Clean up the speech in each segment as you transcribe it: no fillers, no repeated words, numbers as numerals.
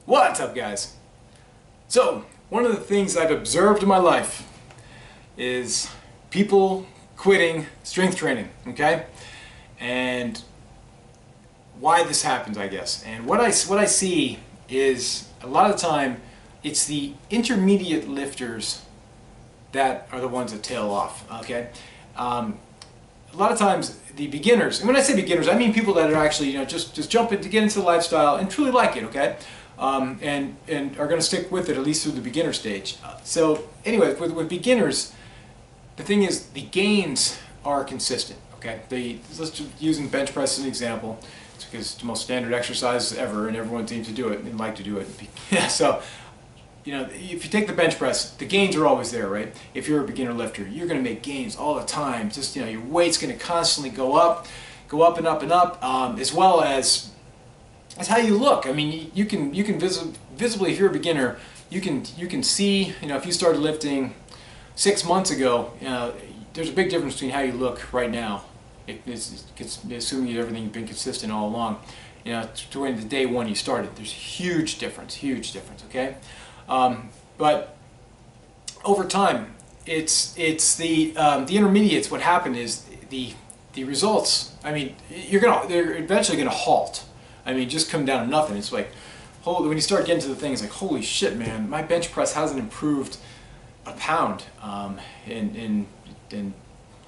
What's up, guys? So, one of the things I've observed in my life is people quitting strength training, okay? And why this happens, I guess. And what I see is a lot of the time it's the intermediate lifters that are the ones that tail off, okay? A lot of times the beginners, and when I say beginners, I mean people that are actually, just jump in to get into the lifestyle and truly like it, okay? And are going to stick with it at least through the beginner stage. So anyway, with beginners, the thing is the gains are consistent, okay? Let's just using bench press as an example, because it's the most standard exercise ever and everyone seems to do it and like to do it. Yeah, so, if you take the bench press, the gains are always there, right? If you're a beginner lifter, you're going to make gains all the time. Just, your weight's going to constantly go up and up and up, as well as how you look. I mean, you can visibly, if you're a beginner, you can see, if you started lifting 6 months ago, there's a big difference between how you look right now. Assuming everything's been consistent all along, to when the day one you started. There's a huge difference, okay? But over time, it's the intermediates. What happened is the results. I mean, they're eventually gonna halt. I mean, just come down to nothing. It's like, when you start getting to the thing, it's like, holy shit, man, my bench press hasn't improved a pound in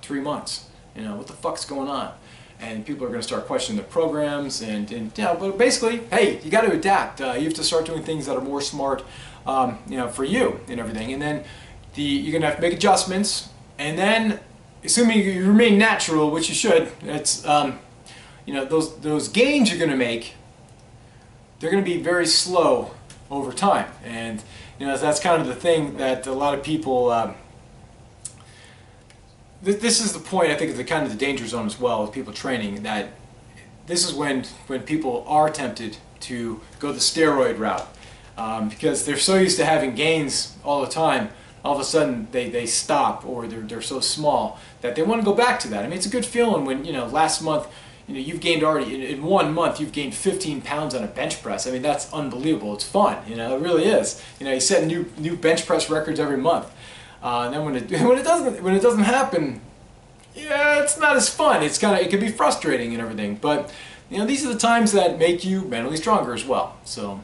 3 months. What the fuck's going on? And people are going to start questioning their programs, but basically, hey, you got to adapt. You have to start doing things that are more smart, for you and everything. And then you're going to have to make adjustments. And then, assuming you remain natural, which you should, it's those gains you're going to make, they're going to be very slow over time. And that's kind of the thing that a lot of people. This is the point, I think, of the kind of the danger zone as well with people training, that this is when people are tempted to go the steroid route, because they're so used to having gains all the time. All of a sudden they stop, or they're so small that they want to go back to that. I mean, it's a good feeling when last month you've gained already in 1 month you've gained 15 pounds on a bench press. I mean, that's unbelievable. It's fun, it really is. You set new bench press records every month. And then when it doesn't happen, yeah, it's not as fun. It can be frustrating and everything. But these are the times that make you mentally stronger as well. So,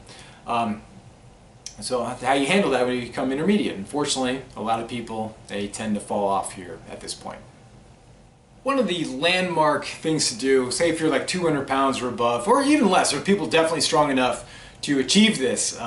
so how you handle that when you become intermediate? Unfortunately, a lot of people, they tend to fall off here at this point. One of the landmark things to do, say if you're like 200 pounds or above, or even less, or people definitely strong enough to achieve this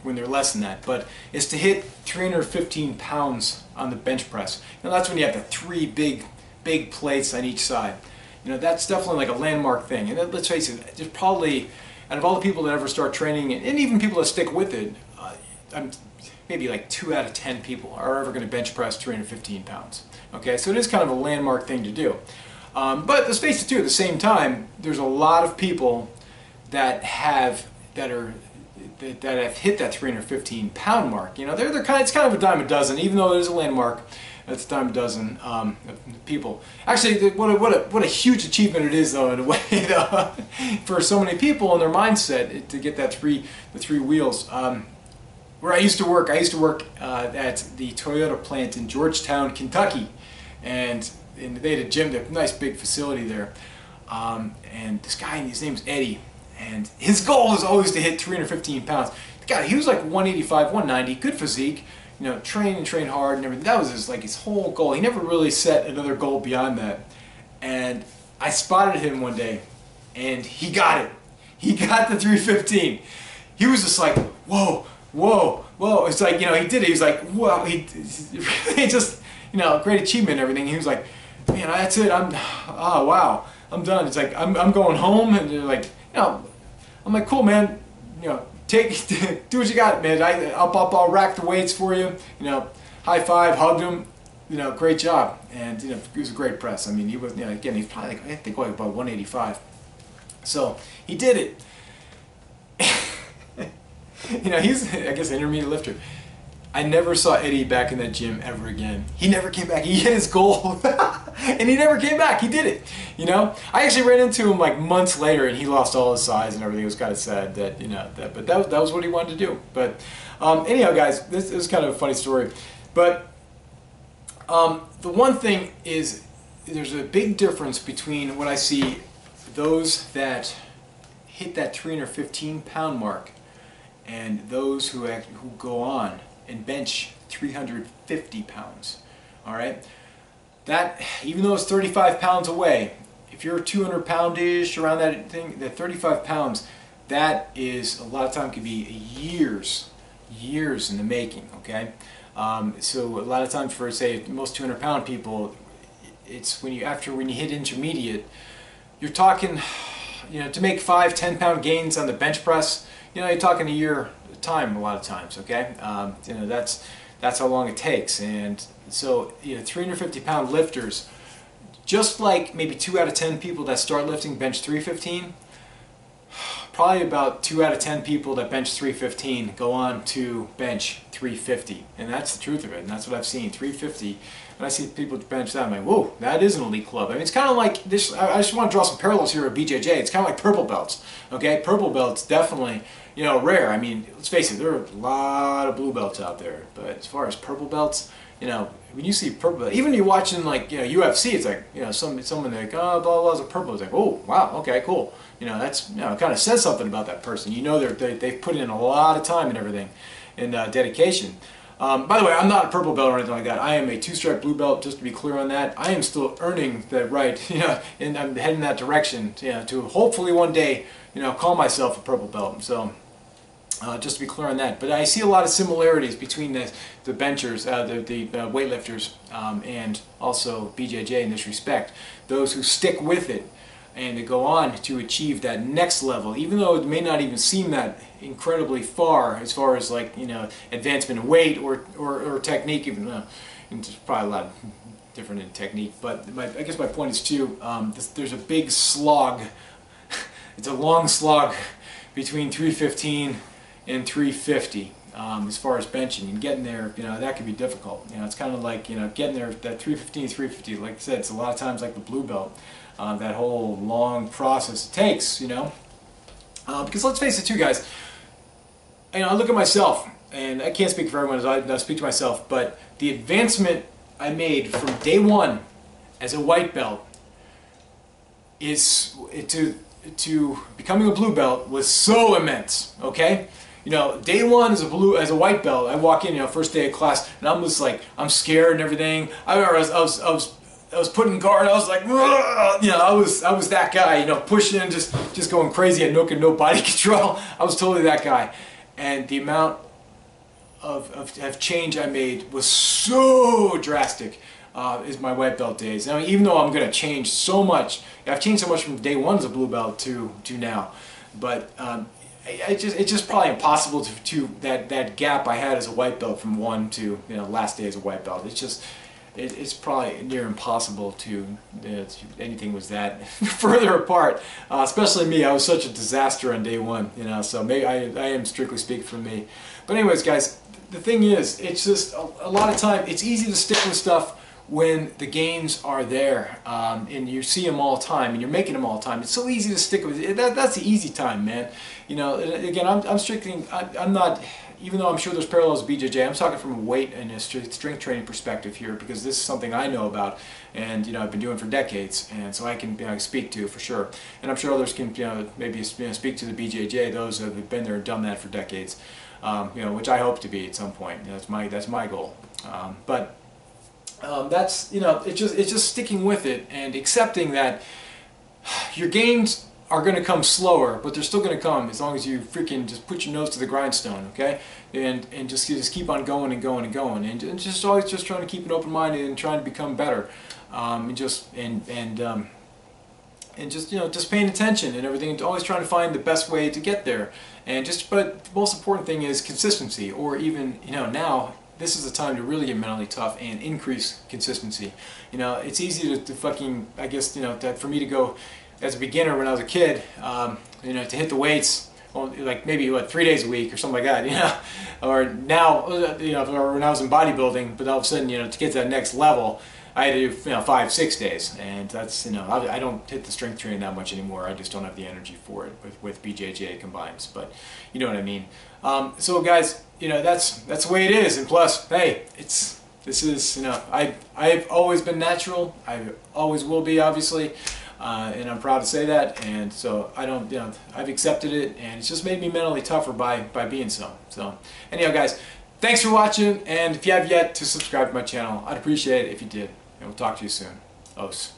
when they're less than that, but is to hit 315 pounds on the bench press. That's when you have the 3 big plates on each side. That's definitely like a landmark thing. And let's face it, there's probably, out of all the people that ever start training, and even people that stick with it, maybe like 2 out of 10 people are ever going to bench press 315 pounds. Okay, so it is kind of a landmark thing to do. But let's face it too, at the same time, there's a lot of people that have hit that 315 pound mark. It's kind of a dime a dozen, even though it is a landmark. It's a dime a dozen people. Actually, what a huge achievement it is, though, in a way, though, for so many people and their mindset to get the three wheels. Where I used to work at the Toyota plant in Georgetown, Kentucky, and they had a gym, a nice big facility there. And this guy, his name's Eddie. And his goal was always to hit 315 pounds. The guy, he was like 185, 190, good physique, train hard and everything. That was his whole goal. He never really set another goal beyond that. And I spotted him one day, and he got it. He got the 315. He was just like, whoa, whoa, whoa. It's like, he did it. He was like, whoa. He just, great achievement and everything. He was like, man, that's it. Oh, wow, I'm done. It's like, I'm going home, and they're like, I'm like, cool, man. Do what you got, man. I'll rack the weights for you. High five, hugged him. Great job. And it was a great press. I mean, he was, again, he's probably I think about 185. So he did it. He's, I guess, an intermediate lifter. I never saw Eddie back in that gym ever again. He never came back. He hit his goal, and he never came back. He did it, you know. I actually ran into him like months later, and he lost all his size and everything. It was kind of sad that, you know, but that was what he wanted to do. But anyhow, guys, this is kind of a funny story. But the one thing is, there's a big difference between what I see those that hit that 315-pound mark and those who go on and bench 350 pounds. All right, that, even though it's 35 pounds away, if you're 200 pound-ish around that thing, that 35 pounds, that is a lot of time, could be years in the making. Okay, so a lot of times for, say, most 200-pound people, it's when you hit intermediate, you're talking, you know, to make 5-10 pound gains on the bench press, you know, you're talking a year time a lot of times. Okay, you know, that's how long it takes. And so, you know, 350-pound lifters, just like maybe 2 out of 10 people that start lifting bench 315, probably about 2 out of 10 people that bench 315 go on to bench 350, and that's the truth of it. And that's what I've seen, 350. When I see people bench that, I'm like, whoa, that is an elite club. I mean, it's kind of like this. I just want to draw some parallels here at BJJ. It's kind of like purple belts. Okay, purple belts definitely, you know, rare. I mean, let's face it, there are a lot of blue belts out there, but as far as purple belts, you know, when you see purple belt, even you're watching, like, you know, UFC, it's like, you know, someone like, oh, blah blah, is a purple. It's like, oh wow, okay, cool. You know, that's, you know, it kind of says something about that person. You know, they've put in a lot of time and everything, and dedication. By the way, I'm not a purple belt or anything like that. I am a 2-stripe blue belt, just to be clear on that. I am still earning that right, you know, and I'm heading that direction, you know, to hopefully one day, you know, call myself a purple belt. So, just to be clear on that. But I see a lot of similarities between the benchers, the weightlifters, and also BJJ in this respect. Those who stick with it and to go on to achieve that next level, even though it may not even seem that incredibly far as like, you know, advancement in weight or technique, even though it's probably a lot different in technique. But I guess my point is too, there's a big slog. It's a long slog between 315 and 350 as far as benching, and getting there, you know, that can be difficult. You know, it's kind of like, you know, getting there, that 315, 350, like I said, it's a lot of times like the blue belt. That whole long process it takes, you know, because let's face it too, guys, you know, I look at myself, and I can't speak for everyone, as I speak to myself, but the advancement I made from day one as a white belt is to becoming a blue belt was so immense. Okay, you know, day one as a white belt, I walk in, you know, first day of class, and I'm just like, I'm scared and everything. I remember I was putting guard. I was like, you know, I was that guy, you know, pushing, just going crazy, had no body control. I was totally that guy, and the amount of change I made was so drastic. Is my white belt days. Now, even though I'm going to change so much, I've changed so much from day one as a blue belt to now, but it's just probably impossible to that gap I had as a white belt from one to, you know, last day as a white belt. It's probably near impossible to anything was that further apart. Especially me, I was such a disaster on day one, you know. So maybe I am strictly speaking for me. But anyways, guys, the thing is, it's just a lot of time. It's easy to stick with stuff when the gains are there, and you see them all the time, and you're making them all the time. It's so easy to stick with it. That's the easy time, man. You know. Again, I'm not. Even though I'm sure there's parallels to BJJ, I'm talking from a weight and a strength training perspective here, because this is something I know about, and, you know, I've been doing for decades, and so I can, you know, speak to for sure. And I'm sure others can, you know, maybe, you know, speak to the BJJ, those that have been there and done that for decades, you know, which I hope to be at some point. You know, that's my goal. That's, you know, it's just sticking with it and accepting that your gains are going to come slower, but they're still going to come as long as you freaking just put your nose to the grindstone, okay? And just keep on going and going and going, and just always just trying to keep an open mind and trying to become better, and just you know, just paying attention and everything, and always trying to find the best way to get there. And but the most important thing is consistency, or even, you know, now this is the time to really get mentally tough and increase consistency. You know, it's easy to fucking, I guess, you know, that for me to go as a beginner when I was a kid, you know, to hit the weights like maybe what, 3 days a week or something like that, you know, or now, you know, or when I was in bodybuilding, but all of a sudden, you know, to get to that next level, I had to do, you know, 5-6 days, and that's, you know, I don't hit the strength training that much anymore. I just don't have the energy for it with BJJ combined, but you know what I mean. So guys, you know, that's the way it is, and plus, hey, this is, you know, I've always been natural. I always will be, obviously, and I'm proud to say that. And so I don't, you know, I've accepted it, and it's just made me mentally tougher by being so. So anyhow, guys, thanks for watching, and if you have yet to subscribe to my channel, I'd appreciate it if you did. And we'll talk to you soon. Os.